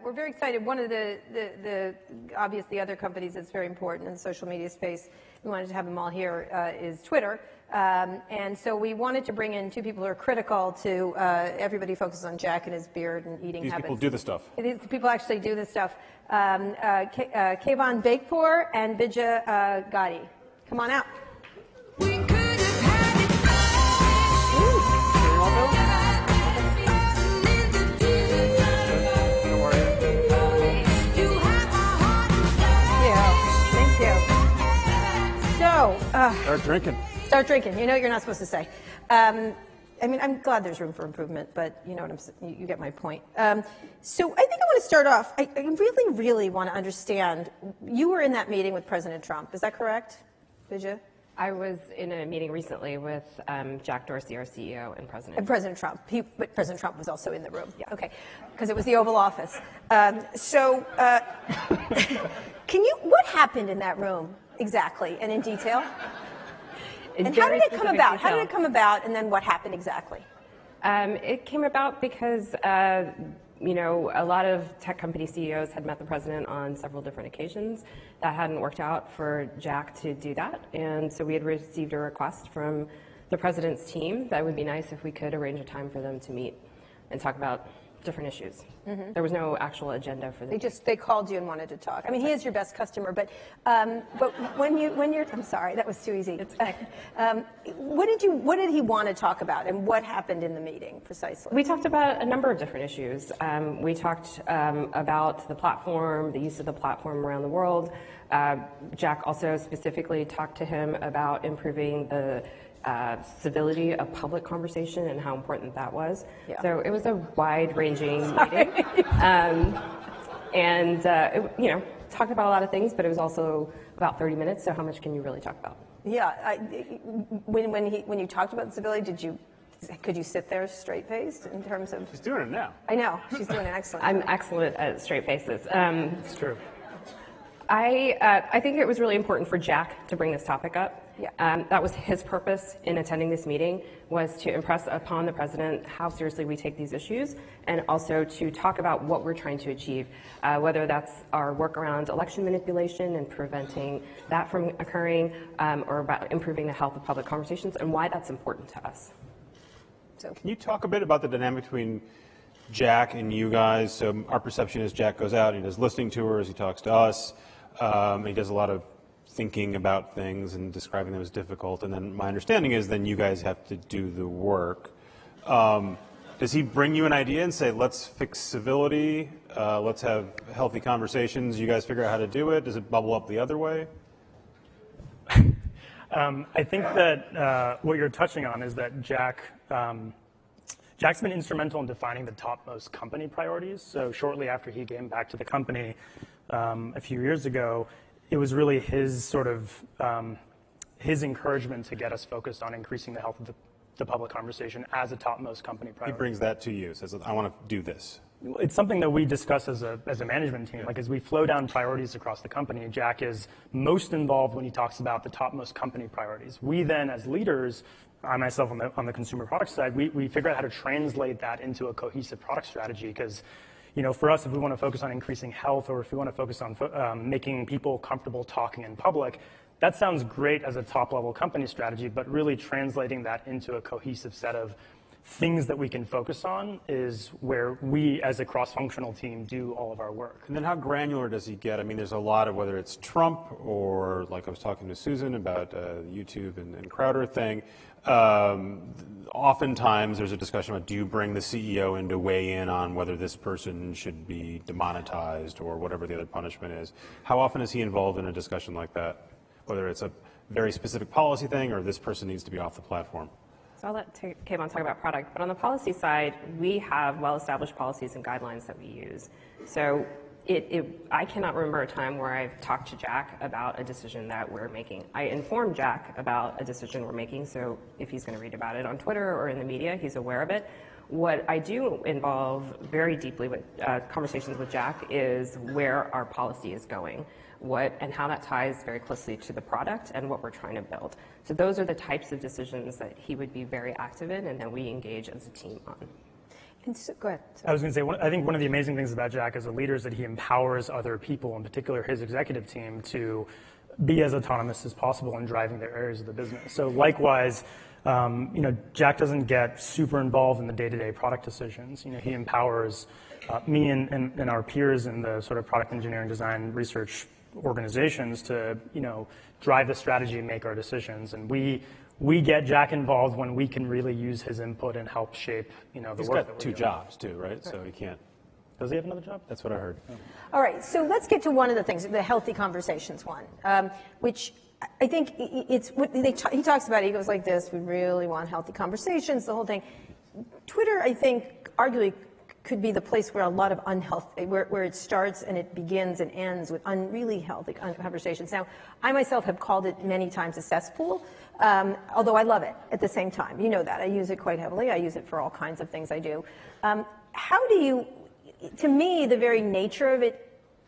We're very excited. One of the obviously other companies that's very important in the social media space, we wanted to have them all here, is Twitter. And so we wanted to bring in two people who are critical to everybody focuses on Jack and his beard and eating habits. These people do the stuff. These people actually do this stuff. Kayvon Beykpour and Vijaya Gadde. Come on out. Start drinking. Start drinking. You know what you're not supposed to say. I mean, I'm glad there's room for improvement, but you know what I'm saying. You get my point. So I think I want to start off. I really, really want to understand. You were in that meeting with President Trump. Is that correct, Vijaya? I was in a meeting recently with Jack Dorsey, our CEO, and President. And President Trump. But President Trump was also in the room. Yeah. Okay. Because it was the Oval Office. What happened in that room exactly and in detail? And how did it come about? How did it come about, and then what happened exactly? It came about because, a lot of tech company CEOs had met the president on several different occasions. That hadn't worked out for Jack to do that, and so we had received a request from the president's team that it would be nice if we could arrange a time for them to meet and talk about different issues. Mm-hmm. There was no actual agenda for them. They called you and wanted to talk. I mean, he is your best customer, but when you're, I'm sorry, that was too easy. What did he want to talk about, and what happened in the meeting precisely? We talked about a number of different issues. We talked about the platform, the use of the platform around the world. Jack also specifically talked to him about improving the civility of public conversation and how important that was. Yeah. So it was a wide-ranging meeting, talked about a lot of things, but it was also about 30 minutes. So how much can you really talk about? Yeah, when you talked about civility, could you sit there straight-faced in terms of? She's doing it now. I know she's doing it excellent. I'm excellent at straight faces. It's true. I think it was really important for Jack to bring this topic up. Yeah. That was his purpose in attending this meeting, was to impress upon the president how seriously we take these issues, and also to talk about what we're trying to achieve, whether that's our work around election manipulation and preventing that from occurring, or about improving the health of public conversations and why that's important to us. So, can you talk a bit about the dynamic between Jack and you guys? So our perception is Jack goes out and he does listening tours, he talks to us, he does a lot of thinking about things and describing them as difficult, and then my understanding is then you guys have to do the work. Does he bring you an idea and say, let's fix civility, let's have healthy conversations, you guys figure out how to do it? Does it bubble up the other way? I think that what you're touching on is that Jack's been instrumental in defining the topmost company priorities. So shortly after he came back to the company a few years ago, it was really his sort of his encouragement to get us focused on increasing the health of the public conversation as a topmost company priority. He brings that to you, says, I want to do this. It's something that we discuss as a management team. Like, as we flow down priorities across the company, Jack is most involved when he talks about the topmost company priorities. We then, as leaders, I myself on the consumer product side, we figure out how to translate that into a cohesive product strategy, because for us, if we want to focus on increasing health, or if we want to focus on making people comfortable talking in public, that sounds great as a top-level company strategy, but really translating that into a cohesive set of things that we can focus on is where we, as a cross-functional team, do all of our work. And then how granular does he get? I mean, there's a lot of, whether it's Trump or, like I was talking to Susan about YouTube and Crowder thing, oftentimes there's a discussion about, do you bring the CEO in to weigh in on whether this person should be demonetized or whatever the other punishment is? How often is he involved in a discussion like that, whether it's a very specific policy thing or this person needs to be off the platform? So I'll let Kayvon talk about product, but on the policy side, we have well-established policies and guidelines that we use. So I cannot remember a time where I've talked to Jack about a decision that we're making. I inform Jack about a decision we're making, so if he's going to read about it on Twitter or in the media, he's aware of it. What I do involve very deeply with conversations with Jack is where our policy is going, and how that ties very closely to the product and what we're trying to build. So those are the types of decisions that he would be very active in and that we engage as a team on. And so, go ahead. I was going to say, I think one of the amazing things about Jack as a leader is that he empowers other people, in particular his executive team, to be as autonomous as possible in driving their areas of the business. So likewise, Jack doesn't get super involved in the day-to-day product decisions. He empowers me and our peers in the sort of product engineering, design, research organizations to, drive the strategy and make our decisions. And we get Jack involved when we can really use his input and help shape, the work that we're doing. He's got 2 jobs too, right? So he can't. Does he have another job? That's what I heard. Oh. All right, so let's get to one of the things, the healthy conversations one, which I think it's what he talks about. He goes like this: we really want healthy conversations, the whole thing. Twitter, I think, arguably could be the place where a lot of unhealthy, where it starts and it begins and ends with really healthy conversations. Now, I myself have called it many times a cesspool, although I love it at the same time. You know that. I use it quite heavily. I use it for all kinds of things I do. How do you, to me, the very nature of it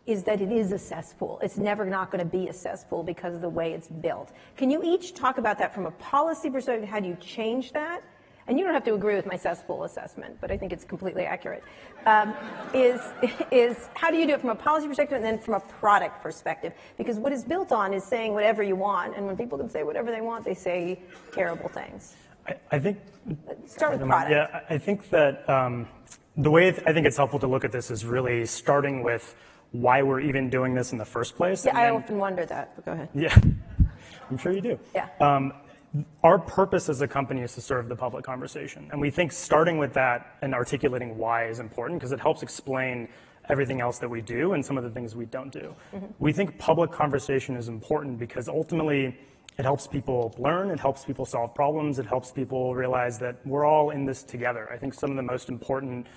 is that it is a cesspool. It's never not going to be a cesspool because of the way it's built. Can you each talk about that from a policy perspective? How do you change that? And you don't have to agree with my cesspool assessment, but I think it's completely accurate, is how do you do it from a policy perspective and then from a product perspective? Because what it's built on is saying whatever you want, and when people can say whatever they want, they say terrible things. I think... Start with product. Yeah, I think that the way I think it's helpful to look at this is really starting with why we're even doing this in the first place. Yeah, I often wonder that, but go ahead. Yeah, I'm sure you do. Yeah. Our purpose as a company is to serve the public conversation. And we think starting with that and articulating why is important because it helps explain everything else that we do and some of the things we don't do. Mm-hmm. We think public conversation is important because ultimately it helps people learn, it helps people solve problems, it helps people realize that we're all in this together. I think some of the most important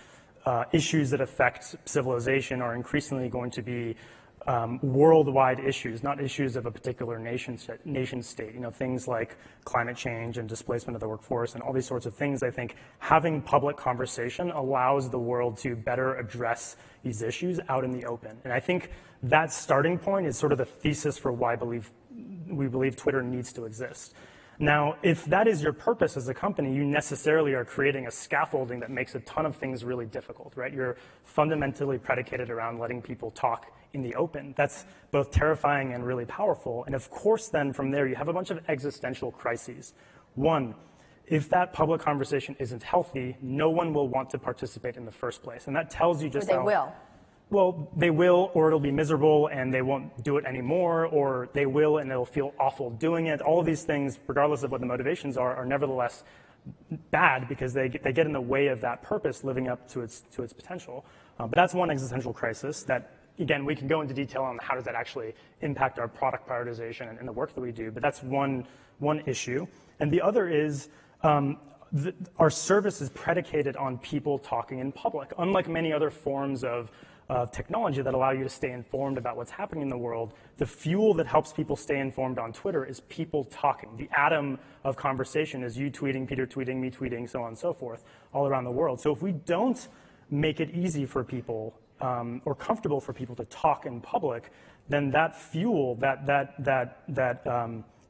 issues that affect civilization are increasingly going to be worldwide issues, not issues of a particular nation state. Things like climate change and displacement of the workforce and all these sorts of things. I think having public conversation allows the world to better address these issues out in the open. And I think that starting point is sort of the thesis for why we believe Twitter needs to exist. Now, if that is your purpose as a company, you necessarily are creating a scaffolding that makes a ton of things really difficult, right? You're fundamentally predicated around letting people talk in the open. That's both terrifying and really powerful. And of course, then from there, you have a bunch of existential crises. One, if that public conversation isn't healthy, no one will want to participate in the first place. And that tells you just how... Or they will. Well, they will, or it'll be miserable and they won't do it anymore, or they will and they'll feel awful doing it. All of these things, regardless of what the motivations are nevertheless bad because they get in the way of that purpose living up to its potential. But that's one existential crisis that, again, we can go into detail on how does that actually impact our product prioritization and the work that we do, but that's one issue. And the other is our service is predicated on people talking in public. Unlike many other forms of technology that allow you to stay informed about what's happening in the world, the fuel that helps people stay informed on Twitter is people talking. The atom of conversation is you tweeting, Peter tweeting, me tweeting, so on and so forth, all around the world. So if we don't make it easy for people or comfortable for people to talk in public, then that fuel,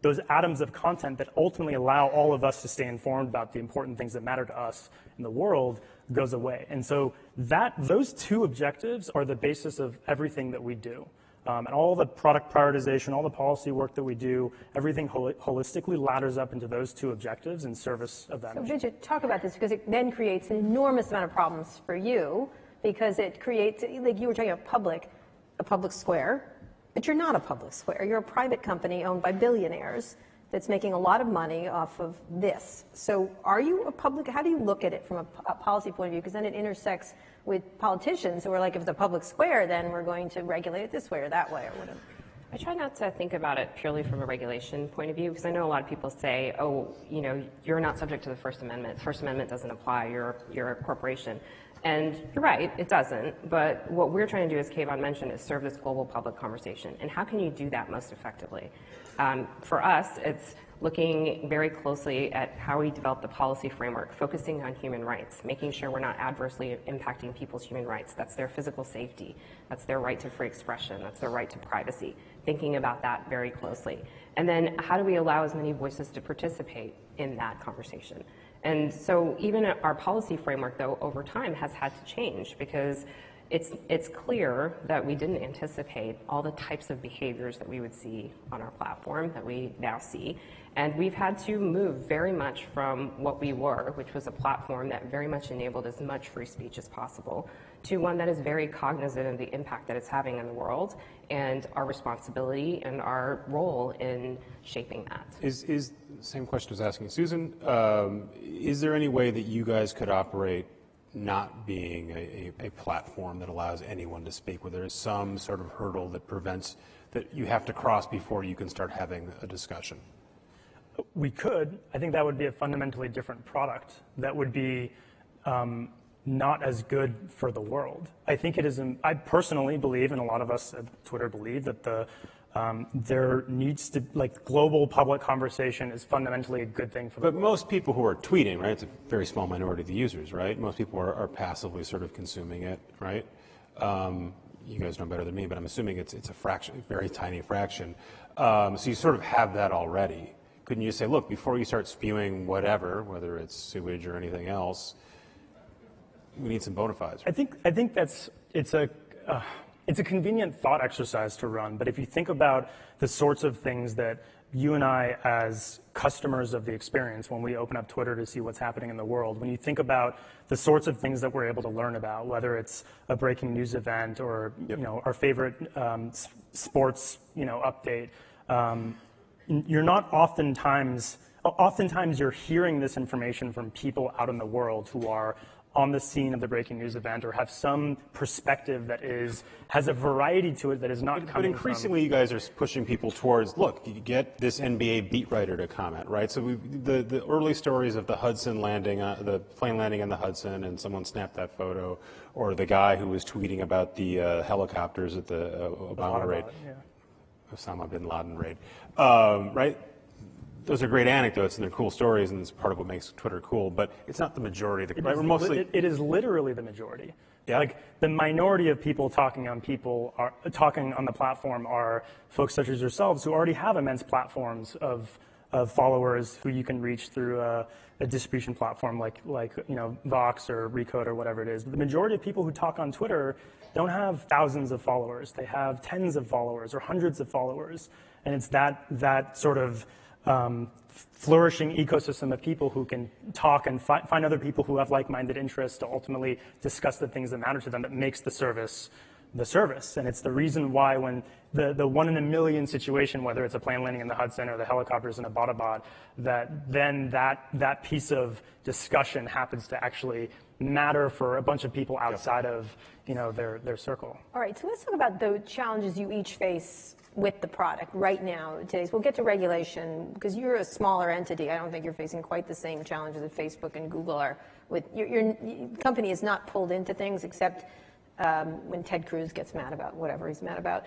those atoms of content that ultimately allow all of us to stay informed about the important things that matter to us in the world goes away. And so those two objectives are the basis of everything that we do. And all the product prioritization, all the policy work that we do, everything holistically ladders up into those two objectives in service of that mission. Vijaya, talk about this because it then creates an enormous amount of problems for you because it creates, like you were talking about a public square, but you're not a public square. You're a private company owned by billionaires that's making a lot of money off of this. So are you a public, how do you look at it from a policy point of view? Because then it intersects with politicians who are like, if it's a public square, then we're going to regulate it this way or that way or whatever. I try not to think about it purely from a regulation point of view, because I know a lot of people say, oh, you're not subject to the First Amendment. The First Amendment doesn't apply. You're a corporation. And you're right, it doesn't. But what we're trying to do, as Kayvon mentioned, is serve this global public conversation. And how can you do that most effectively? For us, it's looking very closely at how we develop the policy framework, focusing on human rights, making sure we're not adversely impacting people's human rights. That's their physical safety. That's their right to free expression. That's their right to privacy. Thinking about that very closely. And then how do we allow as many voices to participate in that conversation? And so even our policy framework, though, over time has had to change because it's clear that we didn't anticipate all the types of behaviors that we would see on our platform that we now see. And we've had to move very much from what we were, which was a platform that very much enabled as much free speech as possible, to one that is very cognizant of the impact that it's having in the world and our responsibility and our role in shaping that. Is same question I was asking Susan. Is there any way that you guys could operate not being a platform that allows anyone to speak, where there is some sort of hurdle that prevents, that you have to cross before you can start having a discussion? We could. I think that would be a fundamentally different product that would be not as good for the world. I think it is, I personally believe, and a lot of us at Twitter believe, that there needs to, global public conversation is fundamentally a good thing for the world. But most people who are tweeting, right, it's a very small minority of the users, right? Most people are passively sort of consuming it, right? You guys know better than me, but I'm assuming it's a fraction, a very tiny fraction. So you sort of have that already. Couldn't you say, look, before you start spewing whatever, whether it's sewage or anything else, we need some bona fides? I think it's a convenient thought exercise to run, but if you think about the sorts of things that you and I, as customers of the experience, when we open up Twitter to see what's happening in the world, when you think about the sorts of things that we're able to learn about, whether it's a breaking news event or our favorite sports update, you're not oftentimes you're hearing this information from people out in the world who are on the scene of the breaking news event or have some perspective that has a variety to it that is not coming from. But increasingly you guys are pushing people towards, look, you get this NBA beat writer to comment, right? So the early stories of the Hudson landing, the plane landing in the Hudson, and someone snapped that photo, or the guy who was tweeting about the helicopters at the Obama raid. Yeah. Osama bin Laden raid, right? Those are great anecdotes and they're cool stories, and it's part of what makes Twitter cool. But it's not the majority. It is literally the majority. Yeah. Like the minority of people talking on the platform are folks such as yourselves who already have immense platforms of followers who you can reach through a distribution platform like Vox or Recode or whatever it is. But the majority of people who talk on Twitter don't have thousands of followers. They have tens of followers or hundreds of followers, and it's that sort of flourishing ecosystem of people who can talk and find other people who have like-minded interests to ultimately discuss the things that matter to them that makes the service the service. And it's the reason why when the 1 in a million situation, whether it's a plane landing in the Hudson or the helicopters in Abbottabad, that piece of discussion happens to actually matter for a bunch of people outside of their circle. All right, so let's talk about the challenges you each face with the product right now. We'll get to regulation because you're a smaller entity. I don't think you're facing quite the same challenges that Facebook and Google are. With your company is not pulled into things except when Ted Cruz gets mad about whatever he's mad about.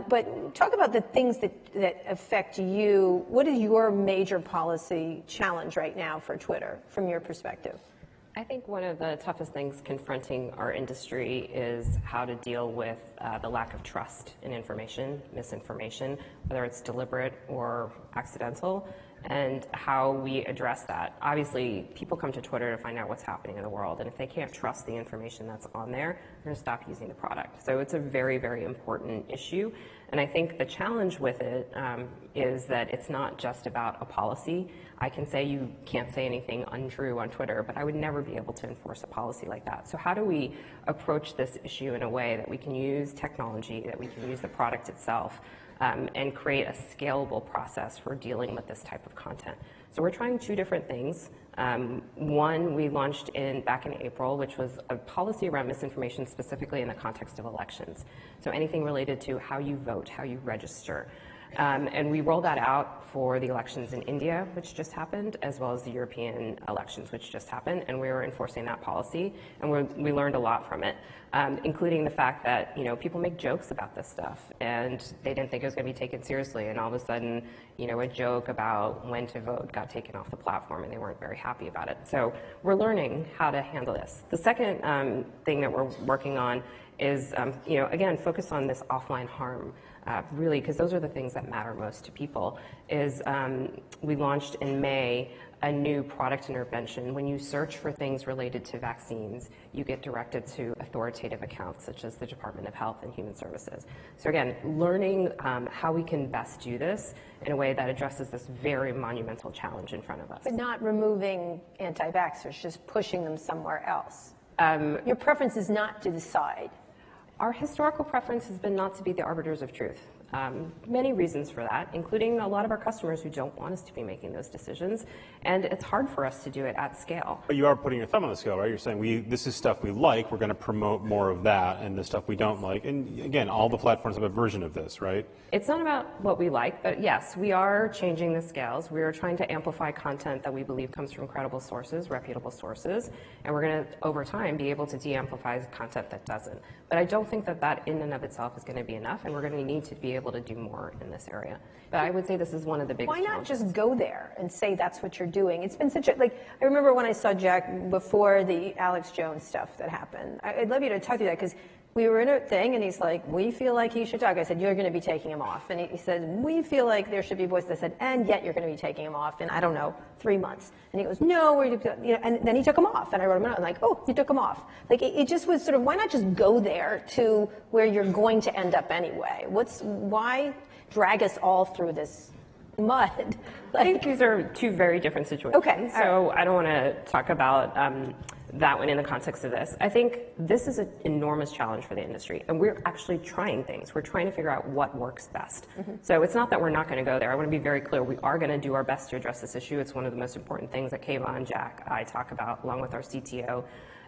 But talk about the things that affect you. What is your major policy challenge right now for Twitter from your perspective? I think one of the toughest things confronting our industry is how to deal with the lack of trust in information, misinformation, whether it's deliberate or accidental, and how we address that. Obviously, people come to Twitter to find out what's happening in the world, and if they can't trust the information that's on there, they're going to stop using the product. So it's a very, very important issue, and I think the challenge with it is that it's not just about a policy. I can say you can't say anything untrue on Twitter, but I would never be able to enforce a policy like that. So how do we approach this issue in a way that we can use technology, that we can use the product itself, and create a scalable process for dealing with this type of content? So we're trying two different things. One we launched back in April, which was a policy around misinformation specifically in the context of elections. So anything related to how you vote, how you register. And we rolled that out for the elections in India, which just happened, as well as the European elections, which just happened, and we were enforcing that policy, and we learned a lot from it, including the fact that people make jokes about this stuff, and they didn't think it was going to be taken seriously, and all of a sudden, a joke about when to vote got taken off the platform, and they weren't very happy about it. So we're learning how to handle this. The second thing that we're working on is, again, focus on this offline harm. Really, because those are the things that matter most to people, is we launched in May a new product intervention. When you search for things related to vaccines, you get directed to authoritative accounts such as the Department of Health and Human Services. So again, learning how we can best do this in a way that addresses this very monumental challenge in front of us. But not removing anti-vaxxers, just pushing them somewhere else. Your preference is not to decide. Our historical preference has been not to be the arbiters of truth. Many reasons for that, including a lot of our customers who don't want us to be making those decisions, and it's hard for us to do it at scale. But you are putting your thumb on the scale, right? You're saying this is stuff we like, we're going to promote more of that, and the stuff we don't like. And again, all the platforms have a version of this, right? It's not about what we like, but yes, we are changing the scales. We are trying to amplify content that we believe comes from credible sources, reputable sources, and we're going to, over time, be able to de-amplify content that doesn't. But I don't think that that in and of itself is going to be enough, and we're going to need to be able to do more in this area. But I would say this is one of the biggest challenges. Why not just go there and say that's what you're doing? It's been such a, I remember when I saw Jack before the Alex Jones stuff that happened. I'd love you to talk through that, because we were in a thing and he's like, we feel like he should talk. I said, you're going to be taking him off. And he said, we feel like there should be voices. I said, and yet you're going to be taking him off in, I don't know, 3 months. And he goes, no, and then he took him off. And I wrote him out. I'm like, oh, you took him off. It just was sort of, why not just go there to where you're going to end up anyway? Why drag us all through this mud? I think these are two very different situations. Okay. So I don't want to talk about that one in the context of this. I think this is an enormous challenge for the industry, and we're actually trying things. We're trying to figure out what works best. So it's not that we're not going to go there. I want to be very clear. We are going to do our best to address this issue. It's one of the most important things that Kayvon, Jack, I talk about, along with our CTO.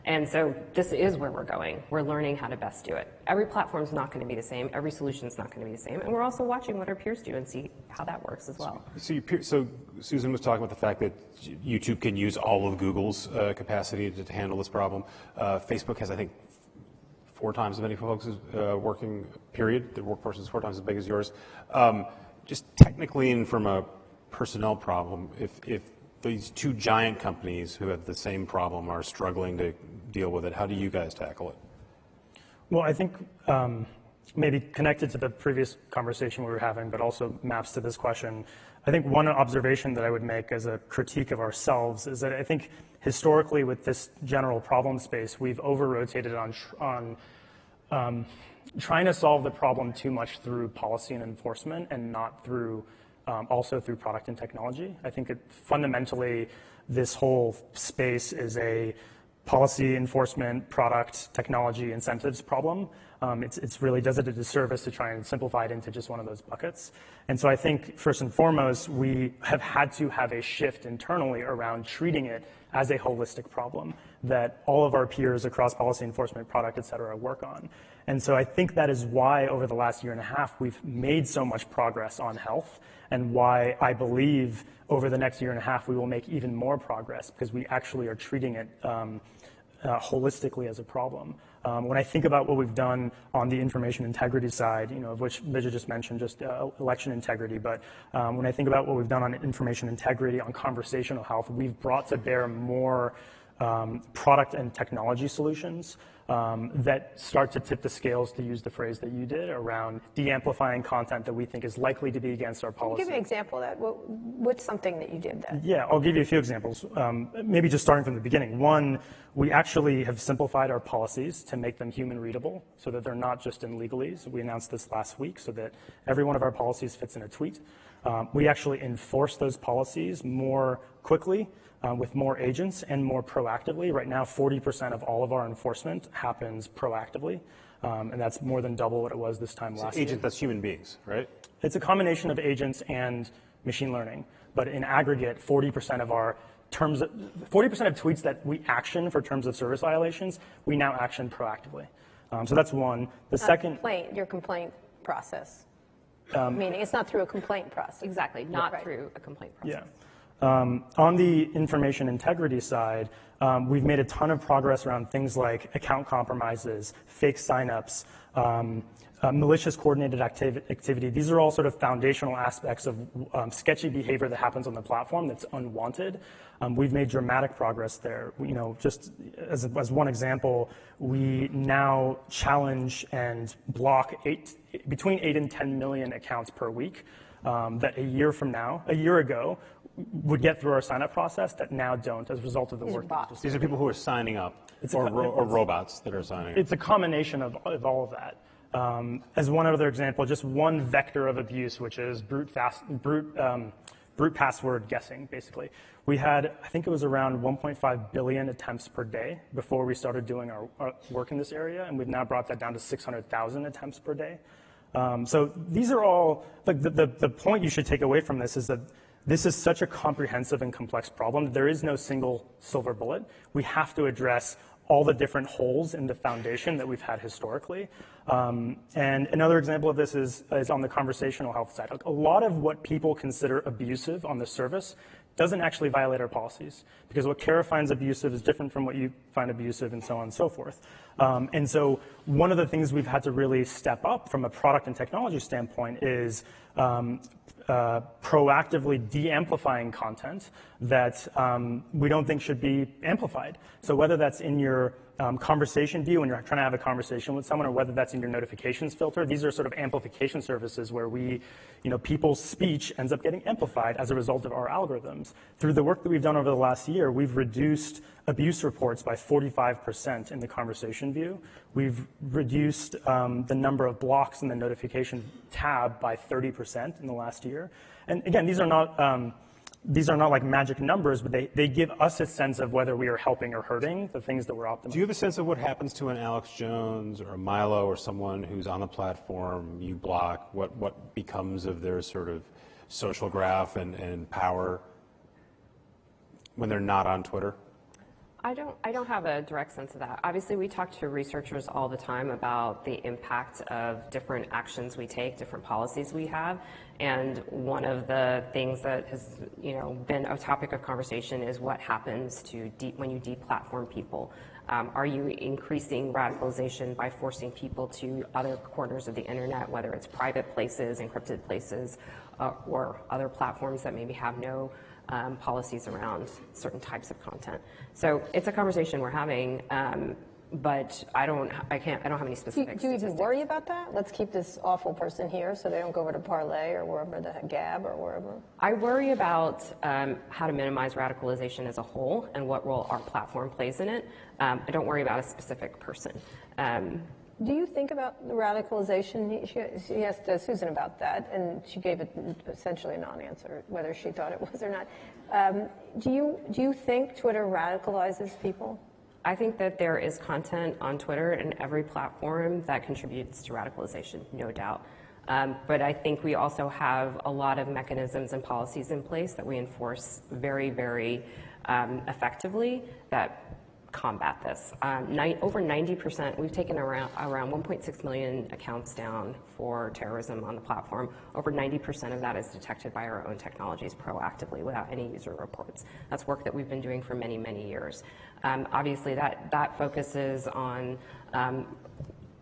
And so this is where we're going. We're learning how to best do it. Every platform is not going to be the same. Every solution is not going to be the same. And we're also watching what our peers do and see how that works as well. So Susan was talking about the fact that YouTube can use all of Google's capacity to handle this problem. Facebook has, I think, 4 times as many folks working, period. The workforce is 4 times as big as yours. Just technically and from a personnel problem, if these 2 giant companies who have the same problem are struggling to deal with it, how do you guys tackle it? Well, I think maybe connected to the previous conversation we were having, but also maps to this question, I think one observation that I would make as a critique of ourselves is that I think historically with this general problem space, we've over-rotated on trying to solve the problem too much through policy and enforcement and not through also through product and technology. I think fundamentally this whole space is a policy, enforcement, product, technology, incentives problem. It's really does it a disservice to try and simplify it into just one of those buckets. And so I think first and foremost, we have had to have a shift internally around treating it as a holistic problem that all of our peers across policy enforcement, product, et cetera, work on. And so I think that is why over the last 1.5 years, we've made so much progress on health, and why I believe over the next 1.5 years, we will make even more progress because we actually are treating it holistically as a problem. When I think about what we've done on the information integrity side, of which Vijaya just mentioned, just election integrity, but when I think about what we've done on information integrity, on conversational health, we've brought to bear more product and technology solutions that start to tip the scales, to use the phrase that you did, around de-amplifying content that we think is likely to be against our policy. Give me an example of that. What's something that you did that? Yeah, I'll give you a few examples. Maybe just starting from the beginning. One, we actually have simplified our policies to make them human readable so that they're not just in legalese. We announced this last week so that every one of our policies fits in a tweet. We actually enforce those policies more quickly with more agents and more proactively. Right now, 40% of all of our enforcement happens proactively, and that's more than double what it was this time last year. Agent, that's human beings, right? It's a combination of agents and machine learning, but in aggregate, 40% of our 40% of tweets that we action for terms of service violations, we now action proactively. So that's one. The second, your complaint process. Meaning it's not through a complaint process. Exactly, not through a complaint process. Yeah. On the information integrity side, we've made a ton of progress around things like account compromises, fake signups, malicious coordinated activity. These are all sort of foundational aspects of sketchy behavior that happens on the platform that's unwanted. We've made dramatic progress there. Just as one example, we now challenge and block between 8 and 10 million accounts per week. That a year ago, would get through our sign-up process that now don't as a result of the work. These are people who are signing up, or robots that are signing up. It's a combination of all of that. As one other example, just one vector of abuse, which is brute password guessing, basically. We had, I think it was around 1.5 billion attempts per day before we started doing our work in this area, and we've now brought that down to 600,000 attempts per day. So these are all, like the point you should take away from this is that this is such a comprehensive and complex problem. There is no single silver bullet. We have to address all the different holes in the foundation that we've had historically. And another example of this is on the conversational health side. A lot of what people consider abusive on the service doesn't actually violate our policies, because what Kara finds abusive is different from what you find abusive, and so on and so forth. And so one of the things we've had to really step up from a product and technology standpoint is proactively de-amplifying content that we don't think should be amplified. So whether that's in your conversation view when you're trying to have a conversation with someone, or whether that's in your notifications filter, these are sort of amplification services where people's speech ends up getting amplified as a result of our algorithms. Through the work that we've done over the last year, we've reduced abuse reports by 45% in the conversation view. We've reduced the number of blocks in the notification tab by 30% in the last year. And again, these are not like magic numbers, but they give us a sense of whether we are helping or hurting the things that we're optimizing. Do you have a sense of what happens to an Alex Jones or a Milo or someone who's on the platform you block? What becomes of their sort of social graph and power when they're not on Twitter? I don't have a direct sense of that. Obviously, we talk to researchers all the time about the impact of different actions we take, different policies we have. And one of the things that has been a topic of conversation is what happens to when you deplatform people. Are you increasing radicalization by forcing people to other corners of the internet, whether it's private places, encrypted places, or other platforms that maybe have no policies around certain types of content? So it's a conversation we're having, but I don't have any specifics. Do you even worry about that? Let's keep this awful person here so they don't go over to Parlay or wherever, the Gab or wherever. I worry about how to minimize radicalization as a whole and what role our platform plays in it. I don't worry about a specific person. Do you think about the radicalization? She asked Susan about that, and she gave it essentially a non-answer, whether she thought it was or not. Do you think Twitter radicalizes people? I think that there is content on Twitter and every platform that contributes to radicalization, no doubt. But I think we also have a lot of mechanisms and policies in place that we enforce very, very effectively that combat this. Over 90%, we've taken around 1.6 million accounts down for terrorism on the platform. Over 90% of that is detected by our own technologies proactively without any user reports. That's work that we've been doing for many, many years. Obviously, that focuses on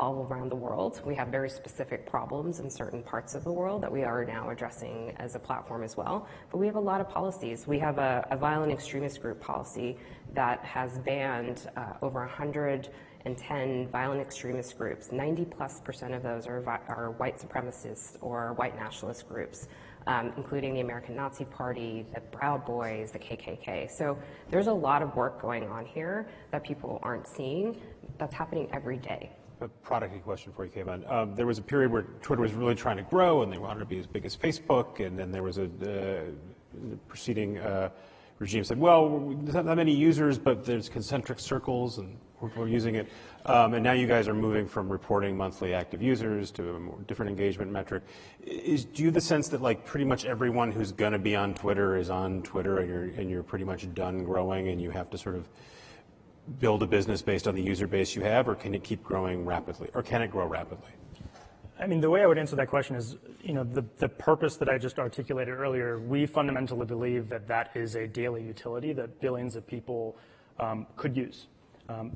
all around the world. We have very specific problems in certain parts of the world that we are now addressing as a platform as well. But we have a lot of policies. We have a violent extremist group policy that has banned over 110 violent extremist groups. 90+% of those are white supremacists or white nationalist groups, including the American Nazi Party, the Proud Boys, the KKK. So there's a lot of work going on here that people aren't seeing that's happening every day. A product question for you, Kayvon. There was a period where Twitter was really trying to grow, and they wanted to be as big as Facebook, and then there was the preceding regime said, well, there's not that many users, but there's concentric circles, and we're using it. And now you guys are moving from reporting monthly active users to a more different engagement metric. Do you have the sense that like pretty much everyone who's going to be on Twitter is on Twitter, and you're pretty much done growing, and you have to sort of build a business based on the user base you have, or can it keep growing rapidly, or can it grow rapidly? I mean, the way I would answer that question is, the purpose that I just articulated earlier, we fundamentally believe that that is a daily utility that billions of people could use.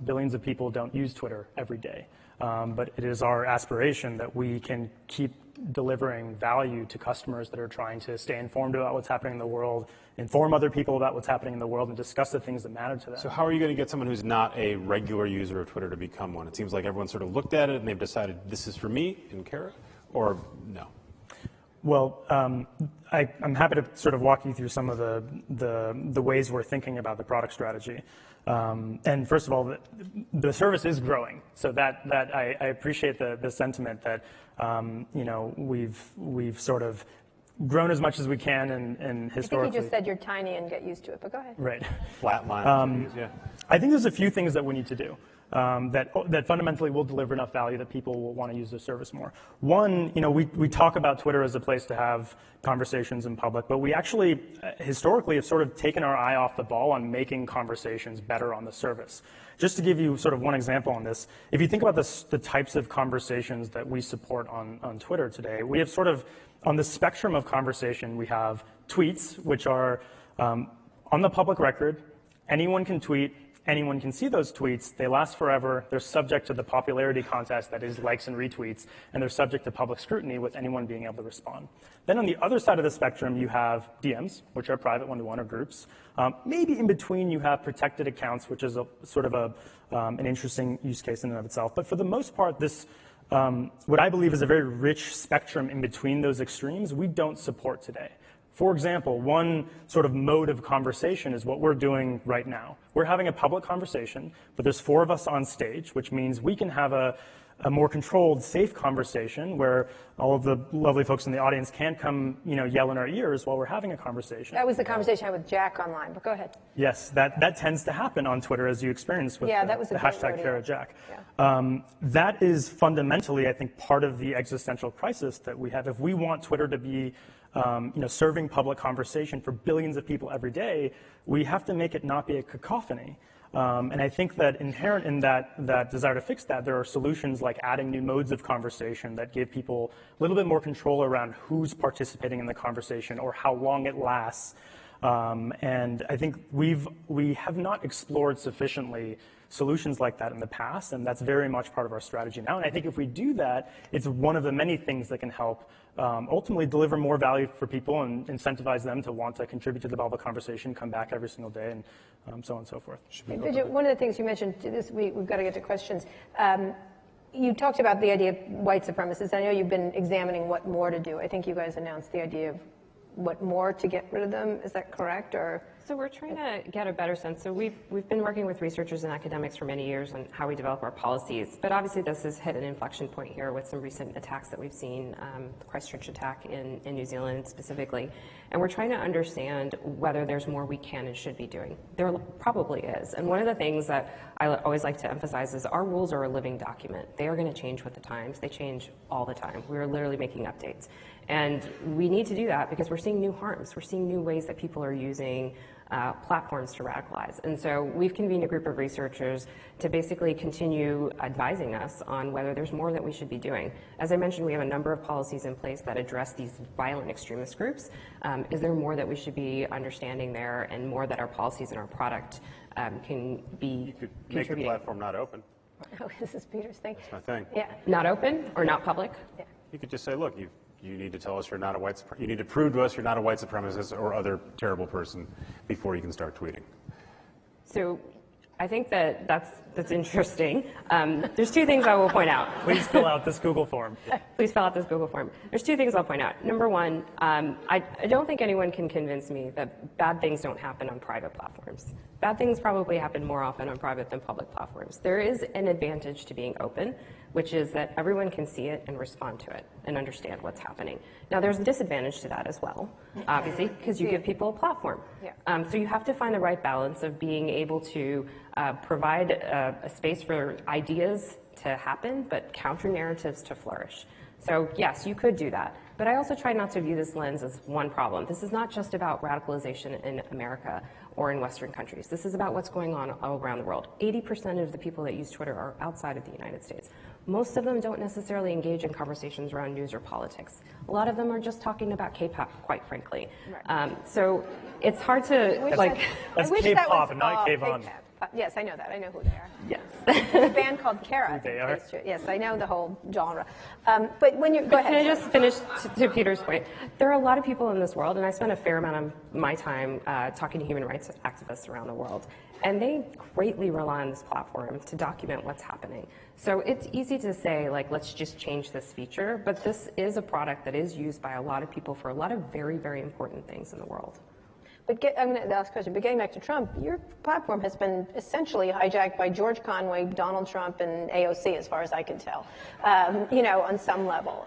Billions of people don't use Twitter every day, but it is our aspiration that we can keep delivering value to customers that are trying to stay informed about what's happening in the world, inform other people about what's happening in the world, and discuss the things that matter to them. So how are you going to get someone who's not a regular user of Twitter to become one? It seems like everyone sort of looked at it and they've decided this is for me and Kara, or no? Well, I'm happy to sort of walk you through some of the ways we're thinking about the product strategy. And first of all, the service is growing, so that I appreciate the sentiment that we've sort of grown as much as we can and historically. I think you just said you're tiny and get used to it, but go ahead. Right. Flat line. Yeah. I think there's a few things that we need to do. That fundamentally will deliver enough value that people will want to use the service more. One, we talk about Twitter as a place to have conversations in public, but we actually historically have sort of taken our eye off the ball on making conversations better on the service. Just to give you sort of one example on this, if you think about the types of conversations that we support on Twitter today, we have sort of, on the spectrum of conversation, we have tweets, which are on the public record. Anyone can tweet. Anyone can see those tweets. They last forever. They're subject to the popularity contest that is likes and retweets, and they're subject to public scrutiny with anyone being able to respond. Then on the other side of the spectrum, you have DMs, which are private one-to-one or groups. Maybe in between, you have protected accounts, which is an interesting use case in and of itself. But for the most part, this what I believe is a very rich spectrum in between those extremes, we don't support today. For example, one sort of mode of conversation is what we're doing right now. We're having a public conversation, but there's 4 of us on stage, which means we can have a more controlled, safe conversation where all of the lovely folks in the audience can't come, yell in our ears while we're having a conversation. That was the conversation I had with Jack online, but go ahead. Yes, that tends to happen on Twitter, as you experienced with the hashtag #FarrahJack. Yeah. That is fundamentally, I think, part of the existential crisis that we have. If we want Twitter to be serving public conversation for billions of people every day, we have to make it not be a cacophony. And I think that inherent in that desire to fix that, there are solutions like adding new modes of conversation that give people a little bit more control around who's participating in the conversation or how long it lasts. And I think we have not explored sufficiently solutions like that in the past, and that's very much part of our strategy now. And I think if we do that, it's one of the many things that can help ultimately deliver more value for people and incentivize them to want to contribute to the public conversation, come back every single day, and so on and so forth. Hey, Vijay, one of the things you mentioned, we've got to get to questions. You talked about the idea of white supremacists. I know you've been examining what more to do. I think you guys announced the idea of what more to get rid of them. Is that correct? Or so we're trying to get a better sense. So we've been working with researchers and academics for many years on how we develop our policies. But obviously this has hit an inflection point here with some recent attacks that we've seen, the Christchurch attack in New Zealand specifically. And we're trying to understand whether there's more we can and should be doing. There probably is. And one of the things that I always like to emphasize is our rules are a living document. They are going to change with the times. They change all the time. We're literally making updates. And we need to do that because we're seeing new harms. We're seeing new ways that people are using platforms to radicalize. And so we've convened a group of researchers to basically continue advising us on whether there's more that we should be doing. As I mentioned, we have a number of policies in place that address these violent extremist groups. Is there more that we should be understanding there and more that our policies and our product can be You could make the platform not open. oh, this is Peter's thing. That's my thing. Yeah. not open or not public? Yeah. You could just say, look, you need to tell us you're not a white you need to prove to us you're not a white supremacist or other terrible person before you can start tweeting. So I think that's interesting. There's 2 things I will point out. Please fill out this Google form. Please fill out this Google form. There's 2 things I'll point out. Number one, I don't think anyone can convince me that bad things don't happen on private platforms. Bad things probably happen more often on private than public platforms. There is an advantage to being open, which is that everyone can see it and respond to it and understand what's happening. Now, there's a disadvantage to that as well, obviously, because you give people a platform. Yeah. So you have to find the right balance of being able to provide a space for ideas to happen, but counter narratives to flourish. So yes, you could do that. But I also try not to view this lens as one problem. This is not just about radicalization in America or in Western countries. This is about what's going on all around the world. 80% of the people that use Twitter are outside of the United States. Most of them don't necessarily engage in conversations around news or politics. A lot of them are just talking about K-pop, quite frankly. Right. So it's hard to, That's K-pop and not Kayvon. Yes, I know that. I know who they are. yes. There's a band called Kara. They are? Yes, I know the whole genre. But when you go ahead. Can I just finish to Peter's point? There are a lot of people in this world, and I spend a fair amount of my time talking to human rights activists around the world. And they greatly rely on this platform to document what's happening. So it's easy to say, like, let's just change this feature, but this is a product that is used by a lot of people for a lot of very, very important things in the world. But I'm going to ask a question, but getting back to Trump, your platform has been essentially hijacked by George Conway, Donald Trump, and AOC, as far as I can tell, on some level.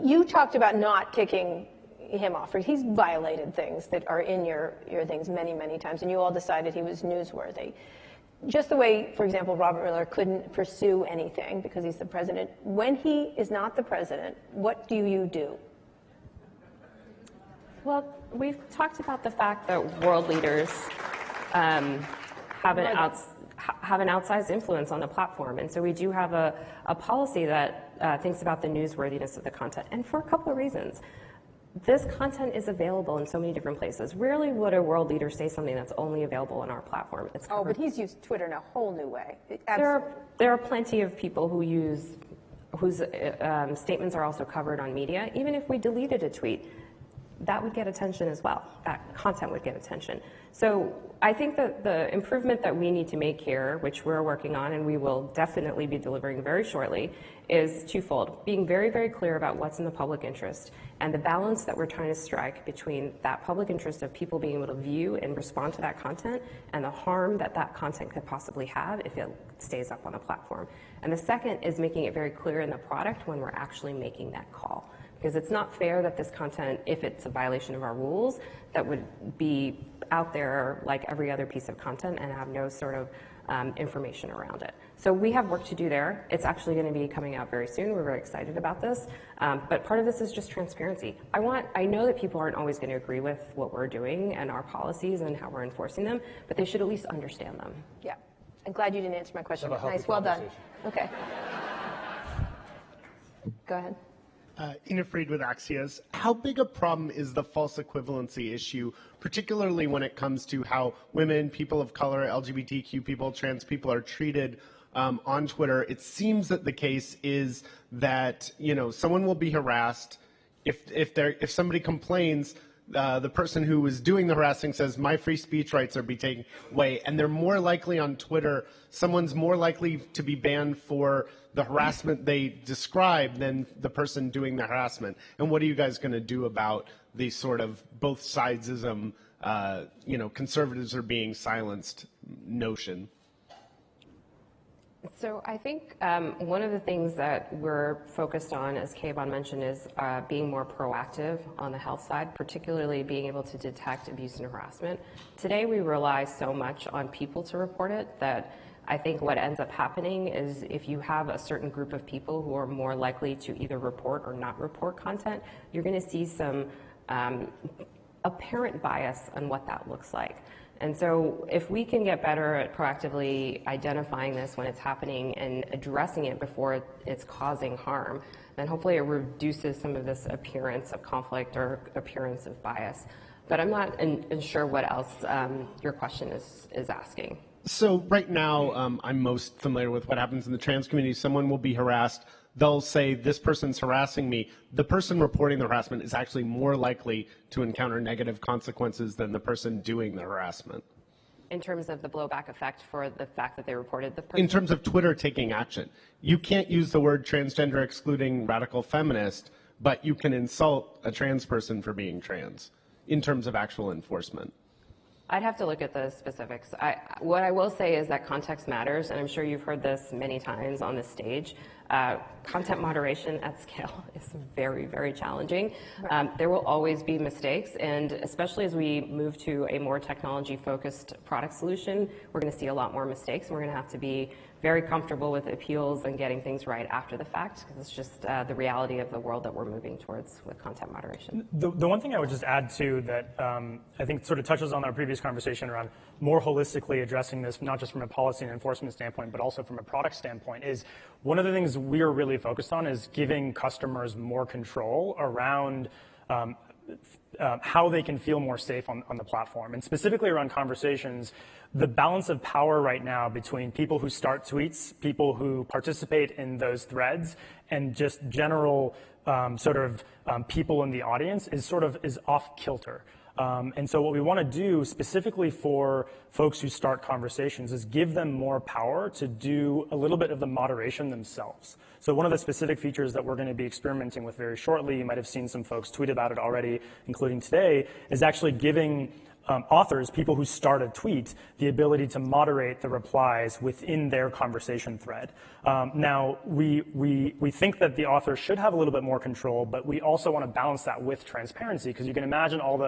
You talked about not kicking him off. He's violated things that are in your things many, many times, and you all decided he was newsworthy. Just the way, for example, Robert Mueller couldn't pursue anything because he's the president. When he is not the president, what do you do? Well, we've talked about the fact that world leaders have an outsized influence on the platform. And so we do have a policy that thinks about the newsworthiness of the content, and for a couple of reasons. This content is available in so many different places. Rarely would a world leader say something that's only available on our platform. But he's used Twitter in a whole new way. There are plenty of people whose statements are also covered on media. Even if we deleted a tweet, that would get attention as well. That content would get attention. So I think that the improvement that we need to make here, which we're working on and we will definitely be delivering very shortly, is twofold. Being very, very clear about what's in the public interest and the balance that we're trying to strike between that public interest of people being able to view and respond to that content and the harm that that content could possibly have if it stays up on the platform. And the second is making it very clear in the product when we're actually making that call. Because it's not fair that this content, if it's a violation of our rules, that would be out there like every other piece of content and have no sort of information around it. So we have work to do there. It's actually going to be coming out very soon. We're very excited about this. But part of this is just transparency. I know that people aren't always going to agree with what we're doing and our policies and how we're enforcing them, but they should at least understand them. Yeah. I'm glad you didn't answer my question. Nice. Well done. Okay. Go ahead. Ina Fried with Axios. How big a problem is the false equivalency issue, particularly when it comes to how women, people of color, LGBTQ people, trans people are treated on Twitter? It seems that the case is that, someone will be harassed. If somebody complains, the person who is doing the harassing says, my free speech rights are being taken away, and they're more likely on Twitter, someone's more likely to be banned for the harassment they describe than the person doing the harassment. And what are you guys going to do about the sort of both sidesism, conservatives are being silenced notion? So I think one of the things that we're focused on, as Kayvon mentioned, is being more proactive on the health side, particularly being able to detect abuse and harassment. Today we rely so much on people to report it that I think what ends up happening is if you have a certain group of people who are more likely to either report or not report content, you're going to see some apparent bias on what that looks like. And so if we can get better at proactively identifying this when it's happening and addressing it before it's causing harm, then hopefully it reduces some of this appearance of conflict or appearance of bias. But I'm not sure what else your question is asking. So right now, I'm most familiar with what happens in the trans community. Someone will be harassed. They'll say, this person's harassing me. The person reporting the harassment is actually more likely to encounter negative consequences than the person doing the harassment. In terms of the blowback effect for the fact that they reported the person? In terms of Twitter taking action. You can't use the word transgender excluding radical feminist, but you can insult a trans person for being trans in terms of actual enforcement. I'd have to look at the specifics. What I will say is that context matters, and I'm sure you've heard this many times on this stage. Content moderation at scale is very, very challenging. There will always be mistakes, and especially as we move to a more technology-focused product solution, we're going to see a lot more mistakes, and we're going to have to be very comfortable with appeals and getting things right after the fact, because it's just the reality of the world that we're moving towards with content moderation. The one thing I would just add to that I think sort of touches on our previous conversation around more holistically addressing this, not just from a policy and enforcement standpoint, but also from a product standpoint, is one of the things we are really focused on is giving customers more control around how they can feel more safe on the platform. And specifically around conversations, the balance of power right now between people who start tweets, people who participate in those threads, and just general people in the audience is off kilter. And so what we want to do specifically for folks who start conversations is give them more power to do a little bit of the moderation themselves. So one of the specific features that we're going to be experimenting with very shortly, you might have seen some folks tweet about it already, including today, is actually giving authors, people who start a tweet, the ability to moderate the replies within their conversation thread. Now, we think that the author should have a little bit more control, but we also want to balance that with transparency, because you can imagine all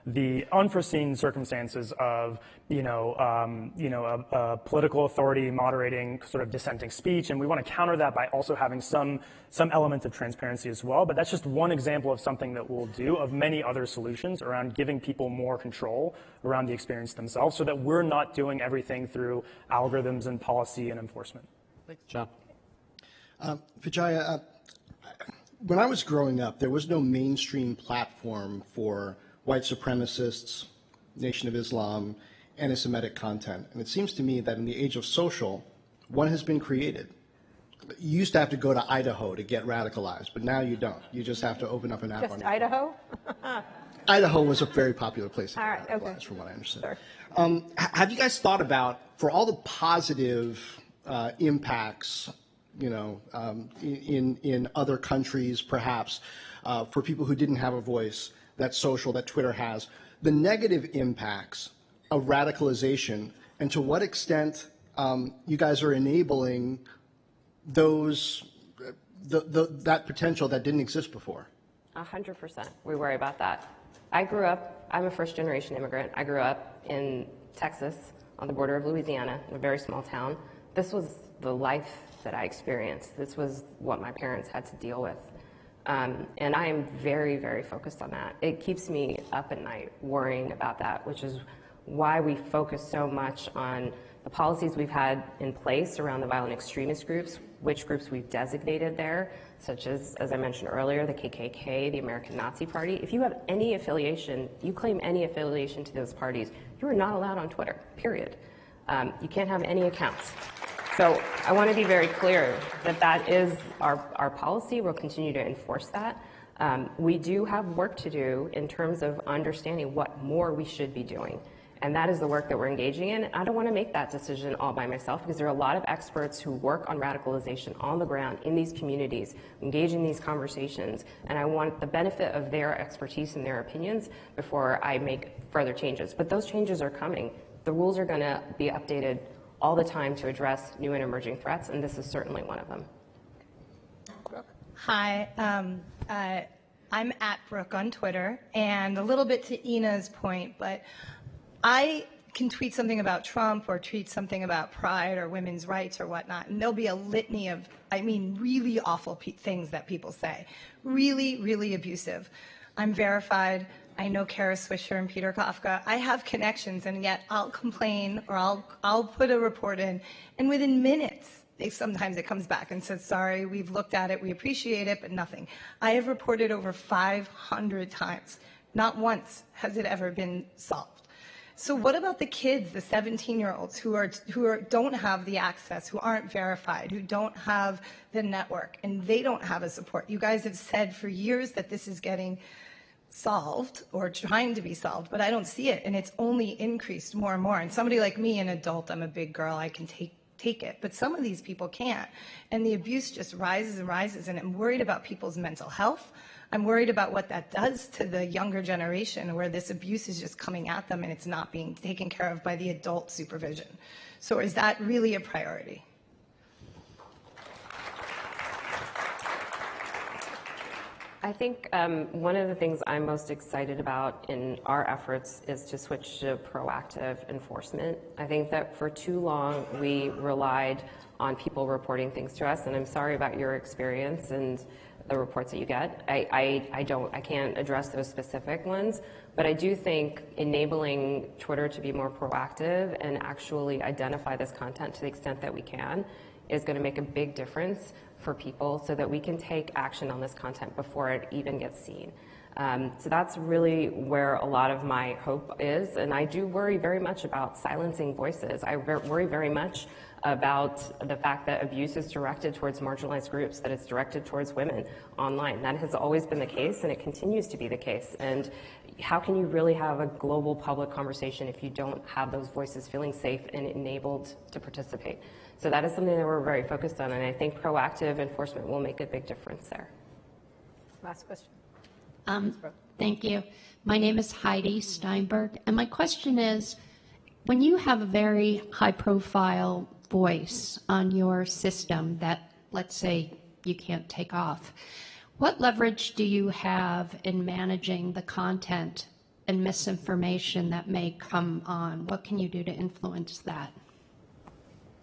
the unforeseen circumstances of, a political authority moderating sort of dissenting speech, and we want to counter that by also having some element of transparency as well. But that's just one example of something that we'll do, of many other solutions around giving people more control around the experience themselves, so that we're not doing everything through algorithms and policy and enforcement. John. Vijaya, when I was growing up, there was no mainstream platform for white supremacists, Nation of Islam, anti-Semitic content. And it seems to me that in the age of social, one has been created. You used to have to go to Idaho to get radicalized, but now you don't. You just have to open up an app on your phone. Idaho? Idaho was a very popular place to All get right, radicalized, okay. from what I understand. Sure. Have you guys thought about, for all the positive impacts, in other countries, perhaps, for people who didn't have a voice, that Twitter has, the negative impacts of radicalization, and to what extent you guys are enabling that potential that didn't exist before? 100%. We worry about that. I'm a first-generation immigrant. I grew up in Texas, on the border of Louisiana, in a very small town. This was the life that I experienced. This was what my parents had to deal with. And I am very, very focused on that. It keeps me up at night worrying about that, which is why we focus so much on the policies we've had in place around the violent extremist groups, which groups we've designated there, such as I mentioned earlier, the KKK, the American Nazi Party. If you have any affiliation, you claim any affiliation to those parties, you are not allowed on Twitter, period. You can't have any accounts. So I want to be very clear that that is our policy. We'll continue to enforce that. We do have work to do in terms of understanding what more we should be doing. And that is the work that we're engaging in. I don't want to make that decision all by myself, because there are a lot of experts who work on radicalization on the ground in these communities, engage in these conversations, and I want the benefit of their expertise and their opinions before I make further changes. But those changes are coming. The rules are going to be updated all the time to address new and emerging threats, and this is certainly one of them. Hi, I'm at Brooke on Twitter, and a little bit to Ina's point, but I can tweet something about Trump or tweet something about pride or women's rights or whatnot, and there'll be a litany of, really awful things that people say. Really, really abusive. I'm verified. I know Kara Swisher and Peter Kafka. I have connections, and yet I'll complain or I'll put a report in, and within minutes, sometimes it comes back and says, sorry, we've looked at it, we appreciate it, but nothing. I have reported over 500 times. Not once has it ever been solved. So what about the kids, the 17-year-olds who don't have the access, who aren't verified, who don't have the network, and they don't have a support? You guys have said for years that this is getting solved or trying to be solved, but I don't see it, and it's only increased more and more. And somebody like me, an adult, I'm a big girl, I can take it, but some of these people can't, and the abuse just rises and rises, and I'm worried about people's mental health. I'm worried about what that does to the younger generation, where this abuse is just coming at them and it's not being taken care of by the adult supervision. So is that really a priority? I think one of the things I'm most excited about in our efforts is to switch to proactive enforcement. I think that for too long we relied on people reporting things to us, and I'm sorry about your experience and the reports that you get. I can't address those specific ones, but I do think enabling Twitter to be more proactive and actually identify this content to the extent that we can is going to make a big difference for people, so that we can take action on this content before it even gets seen. So that's really where a lot of my hope is, and I do worry very much about silencing voices. I worry very much about the fact that abuse is directed towards marginalized groups, that it's directed towards women online. That has always been the case, and it continues to be the case. And how can you really have a global public conversation if you don't have those voices feeling safe and enabled to participate? So that is something that we're very focused on, and I think proactive enforcement will make a big difference there. Last question. Thank you. My name is Heidi Steinberg, and my question is, when you have a very high-profile voice on your system that, let's say, you can't take off, what leverage do you have in managing the content and misinformation that may come on? What can you do to influence that?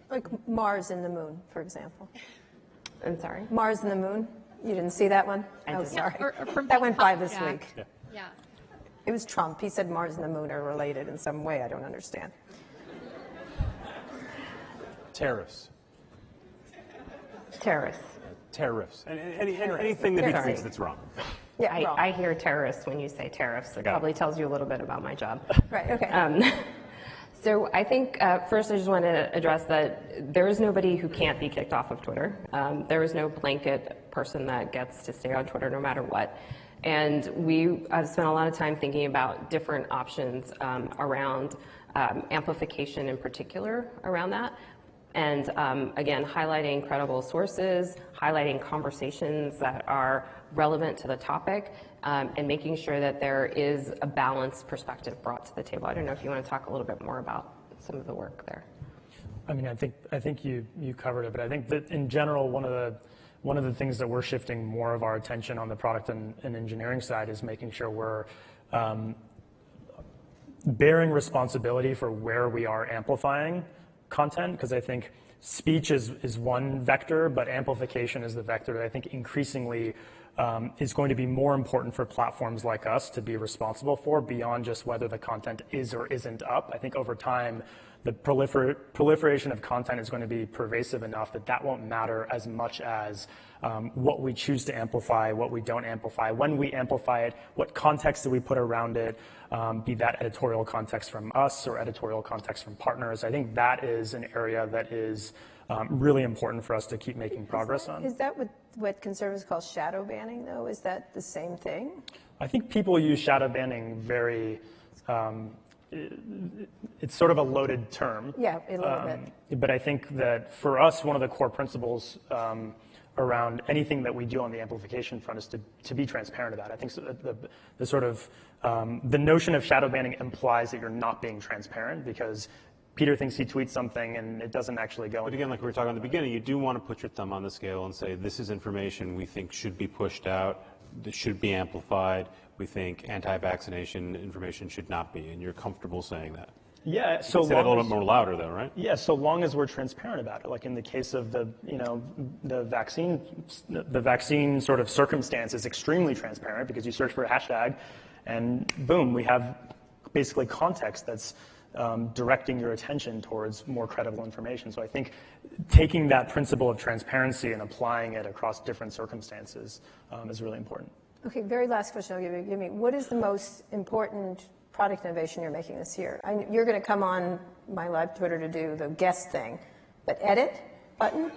Like Mars and the moon, for example. I'm sorry? Mars and the moon? You didn't see that one? I Oh, didn't. sorry. Or from That went by this Jack. week. Yeah. It was Trump. He said Mars and the moon are related in some way I don't understand. Tariffs. Terrorists. Tariffs. Anything that he Sorry. thinks that's wrong. Yeah, wrong. I hear terrorists when you say tariffs. It Got it. probably tells you a little bit about my job. Right, okay. So I think first I just want to address that there is nobody who can't be kicked off of Twitter. There is no blanket person that gets to stay on Twitter no matter what. And I've spent a lot of time thinking about different options around amplification in particular around that. And again, highlighting credible sources, highlighting conversations that are relevant to the topic, and making sure that there is a balanced perspective brought to the table. I don't know if you want to talk a little bit more about some of the work there. I mean, I think you covered it, but I think that in general, one of the things that we're shifting more of our attention on the product and engineering side is making sure we're bearing responsibility for where we are amplifying content, because I think speech is one vector, but amplification is the vector that I think increasingly is going to be more important for platforms like us to be responsible for, beyond just whether the content is or isn't up. I think over time, the proliferation of content is going to be pervasive enough that that won't matter as much as what we choose to amplify, what we don't amplify, when we amplify it, what context do we put around it, be that editorial context from us or editorial context from partners. I think that is an area that is really important for us to keep making progress on. Is that what conservatives call shadow banning, though? Is that the same thing? I think people use shadow banning very, it's sort of a loaded term. Yeah, a little bit. But I think that for us, one of the core principles around anything that we do on the amplification front is to be transparent about it. I think so the sort of, the notion of shadow banning implies that you're not being transparent because Peter thinks he tweets something and it doesn't actually go. But again, like we were talking at the beginning, you do want to put your thumb on the scale and say, this is information we think should be pushed out, that should be amplified. We think anti-vaccination information should not be, and you're comfortable saying that. Yeah, so Say that a little bit more louder, though, right? Yeah, so long as we're transparent about it. Like in the case of the vaccine sort of circumstance is extremely transparent because you search for a hashtag, and boom, we have basically context that's directing your attention towards more credible information. So I think taking that principle of transparency and applying it across different circumstances is really important. Okay, very last question I'll give you. Give me, what is the most important product innovation you're making this year? You're going to come on my live Twitter to do the guest thing, but edit button?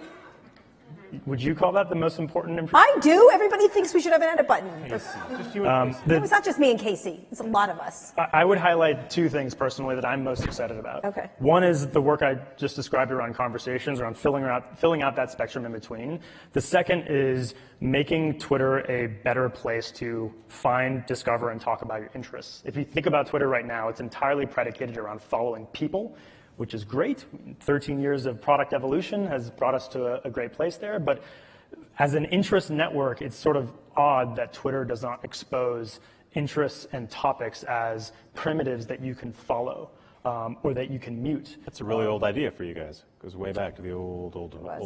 Would you call that the most important information? I do. Everybody thinks we should have an edit button. Just It's not just me and Casey. It's a lot of us. I would highlight two things personally that I'm most excited about. Okay. One is the work I just described around conversations, around filling out that spectrum in between. The second is making Twitter a better place to find, discover, and talk about your interests. If you think about Twitter right now, it's entirely predicated around following people, which is great. 13 years of product evolution has brought us to a great place there. But as an interest network, it's sort of odd that Twitter does not expose interests and topics as primitives that you can follow or that you can mute. That's a really old idea for you guys. It goes way back to the old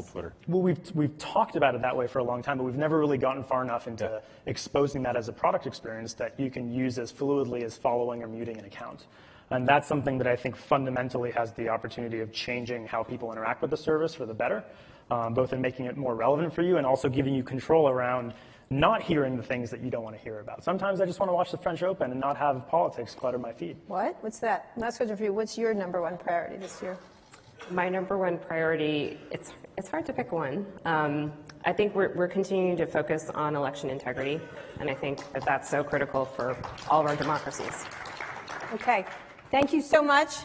Twitter. Well, we've talked about it that way for a long time, but we've never really gotten far enough into exposing that as a product experience that you can use as fluidly as following or muting an account. And that's something that I think fundamentally has the opportunity of changing how people interact with the service for the better, both in making it more relevant for you and also giving you control around not hearing the things that you don't want to hear about. Sometimes I just want to watch the French Open and not have politics clutter my feed. What? What's that? Last question for you. What's your number one priority this year? My number one priority, it's hard to pick one. I think we're continuing to focus on election integrity, and I think that that's so critical for all of our democracies. Okay. Thank you so much.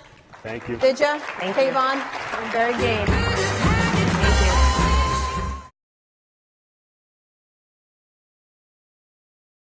Thank you. Vijaya, Thank you. Kayvon, I'm very game.